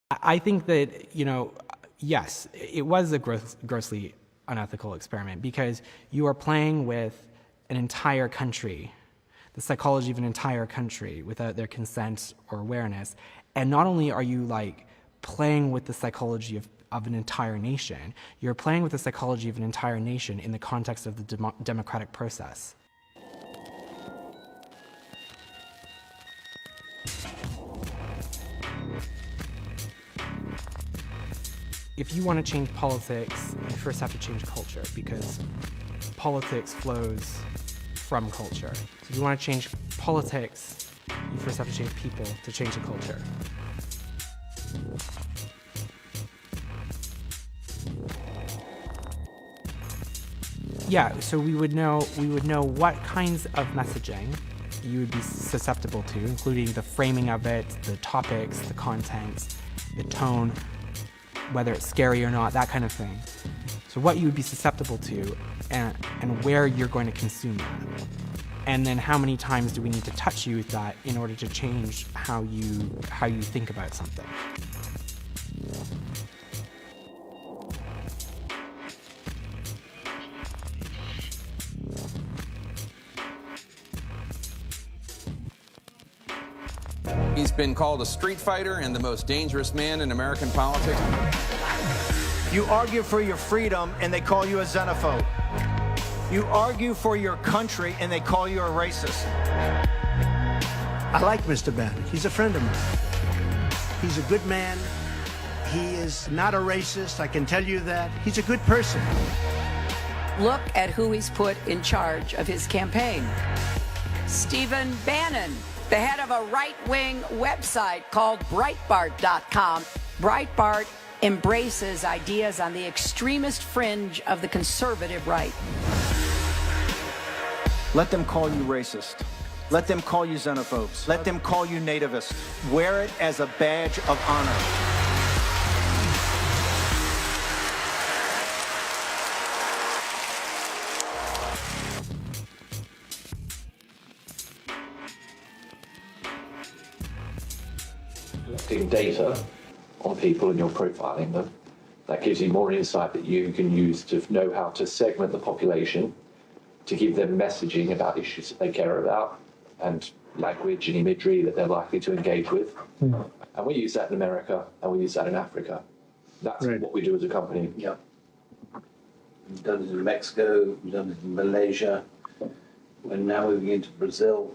I think that, yes, it was a grossly unethical experiment because you are playing with an entire country, the psychology of an entire country without their consent or awareness. And not only are you playing with the psychology of an entire nation, you're playing with the psychology of an entire nation in the context of the democratic process. If you want to change politics, you first have to change culture because politics flows from culture. So if you want to change politics, you first have to change people to change the culture. Yeah, so we would know what kinds of messaging you would be susceptible to, including the framing of it, the topics, the content, the tone, whether it's scary or not, that kind of thing. So what you would be susceptible to and where you're going to consume that. And then how many times do we need to touch you with that in order to change how you think about something. He's been called a street fighter and the most dangerous man in American politics. You argue for your freedom and they call you a xenophobe. You argue for your country and they call you a racist. I like Mr. Bannon. He's a friend of mine. He's a good man. He is not a racist, I can tell you that. He's a good person. Look at who he's put in charge of his campaign. Stephen Bannon, the head of a right-wing website called Breitbart.com. Breitbart embraces ideas on the extremist fringe of the conservative right. Let them call you racist. Let them call you xenophobes. Let them call you nativists. Wear it as a badge of honor. Collecting data on people and you're profiling them, that gives you more insight that you can use to know how to segment the population, to give them messaging about issues that they care about, and language and imagery that they're likely to engage with. And we use that in America, and we use that in Africa. That's what we do as a company. Yeah. We've done it in Mexico, we've done it in Malaysia, we're now moving into Brazil.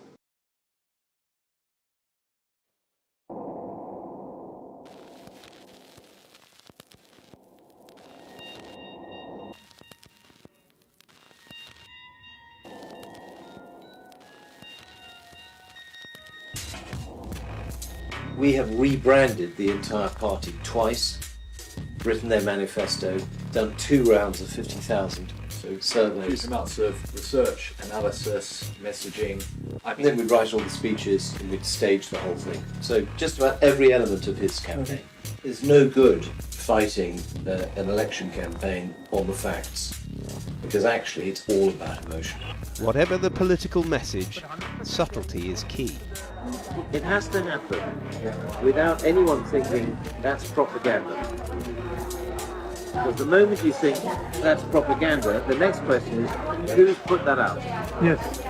We have rebranded the entire party twice, written their manifesto, done 2 rounds of 50,000 surveys. Huge amounts of research, analysis, messaging. And then we'd write all the speeches and we'd stage the whole thing. So just about every element of his campaign. There's no good fighting an election campaign on the facts, because actually it's all about emotion. Whatever the political message, subtlety is key. It has to happen without anyone thinking that's propaganda. Because the moment you think that's propaganda, the next question is, who's put that out? Yes.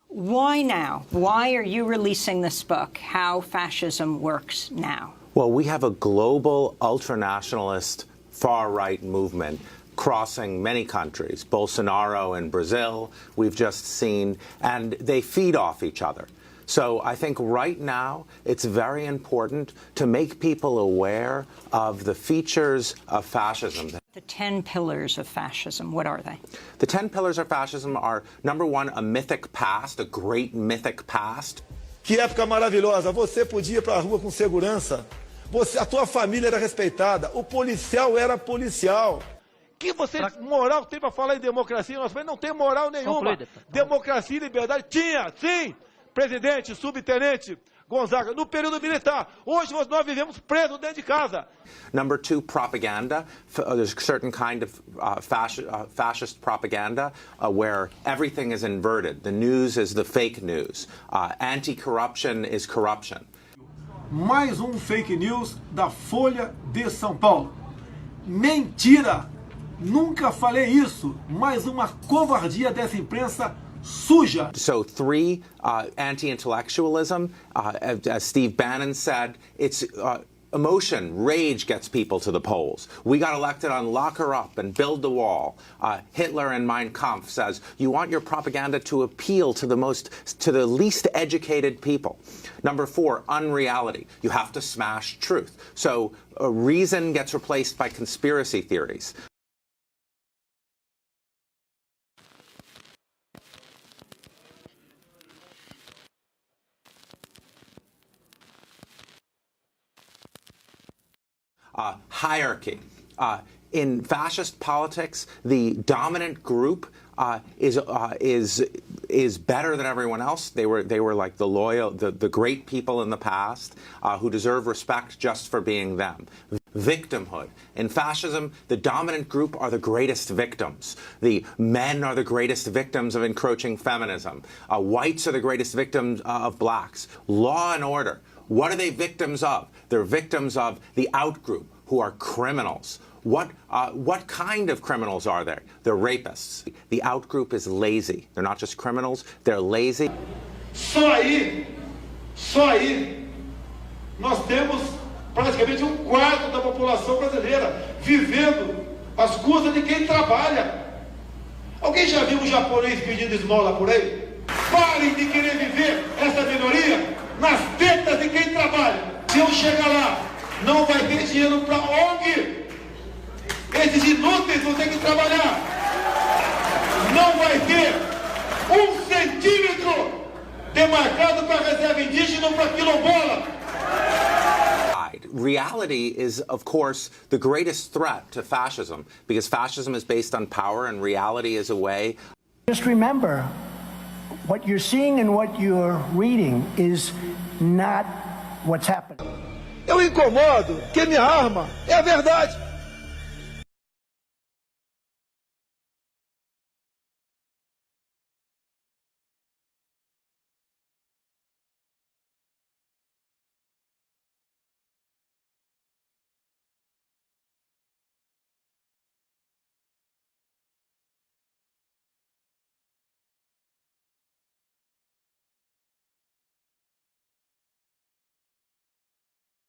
Why now? Why are you releasing this book, How Fascism Works Now? Well, we have a global ultranationalist far-right movement crossing many countries, Bolsonaro in Brazil, we've just seen, and they feed off each other. So I think right now it's very important to make people aware of the features of fascism. The 10 pillars of fascism, what are they? The 10 pillars of fascism are, number one, a mythic past, a great mythic past. Que época maravilhosa, você podia ir para a rua com segurança, a tua família era respeitada, o policial era policial. Que moral tem para falar em democracia? Nós não tem moral nenhuma. Democracia e liberdade tinha, sim. Presidente, subtenente, Gonzaga, no período militar. Hoje nós vivemos presos dentro de casa. Number two, propaganda. There's a certain kind of fascist propaganda where everything is inverted. The news is the fake news. Anti-corruption is corruption. Mais fake news da Folha de São Paulo. Mentira! Nunca falei isso. Mais uma covardia dessa imprensa suja. So three, anti-intellectualism. As Steve Bannon said, it's emotion, rage gets people to the polls. We got elected on lock her up and build the wall. Hitler in Mein Kampf says, you want your propaganda to appeal to the least educated people. Number four, unreality. You have to smash truth. So reason gets replaced by conspiracy theories. Hierarchy. In fascist politics, the dominant group is better than everyone else. They were like the loyal, the great people in the past who deserve respect just for being them. Victimhood. In fascism, the dominant group are the greatest victims. The men are the greatest victims of encroaching feminism. Whites are the greatest victims of blacks. Law and order. What are they victims of? They're victims of the outgroup, who are criminals. What kind of criminals are there? They're rapists. The outgroup is lazy. They're not just criminals, they're lazy. Só aí, nós temos praticamente quarto da população brasileira vivendo às custas de quem trabalha. Alguém já viu um japonês pedindo esmola por aí? Parem de querer viver essa minoria nas tetas de quem trabalha. Se eu chegar lá, não vai ter dinheiro para ONG. Esses inúteis vão ter que trabalhar. Não vai ter 1 centímetro demarcado para reserva indígena ou para quilombola. Reality is, of course, the greatest threat to fascism, because fascism is based on power and reality is a way. Just remember, what you're seeing and what you're reading is not what's happening. Eu incomodo que minha arma é a verdade.